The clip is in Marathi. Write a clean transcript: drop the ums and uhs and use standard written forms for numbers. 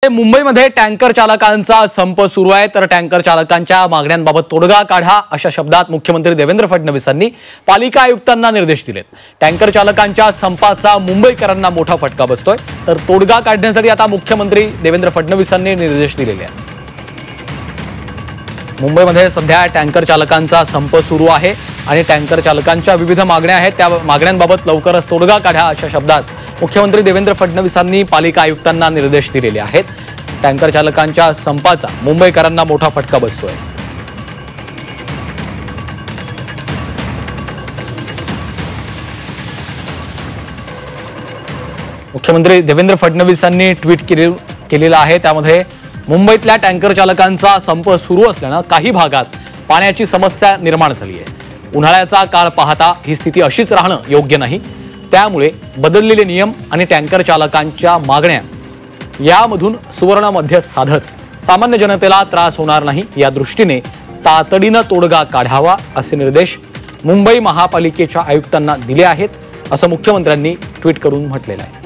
मुंबईमध्ये टँकर चालकांचा संप सुरू आहे, तर टँकर चालकांच्या मागण्यांबाबत तोडगा काढा अशा शब्दात मुख्यमंत्री देवेंद्र फडणवीसांनी पालिका आयुक्तांना निर्देश दिलेत। टँकर चालकांच्या संपाचा मुंबईकरांना मोठा फटका बसतोय, तर तोडगा काढण्यासाठी आता मुख्यमंत्री देवेंद्र फडणवीसांनी निर्देश दिलेले आहेत। मुंबईमध्ये सध्या टँकर चालकांचा संप सुरू आहे आणि टँकर चालकांच्या विविध मागण्या आहेत, त्या मागण्यांबाबत लवकरच तोडगा काढा अशा शब्दात मुख्यमंत्री देवेंद्र फडणवीसांनी पालिका आयुक्तांना निर्देश दिलेले आहेत। टँकर चालकांच्या संपाचा मुंबईकरांना मोठा फटका बसतोय। मुख्यमंत्री देवेंद्र फडणवीसांनी ट्विट केलेलं आहे, त्यामध्ये मुंबईतल्या टँकर चालकांचा संप सुरू असल्याने काही भागात पाण्याची समस्या निर्माण झाली आहे। उन्हाळ्याचा काळ पाहता ही स्थिती अशीच राहणं योग्य नाही, त्यामुळे बदललेले नियम आणि टँकर चालकांच्या मागण्या यामधून सुवर्ण मध्य साधत सामान्य जनतेला त्रास होणार नाही या दृष्टीने तातडीने तोडगा काढावा असे निर्देश मुंबई महापालिकेच्या आयुक्तांना दिले आहेत, असं मुख्यमंत्र्यांनी ट्विट करून म्हटलेलं आहे।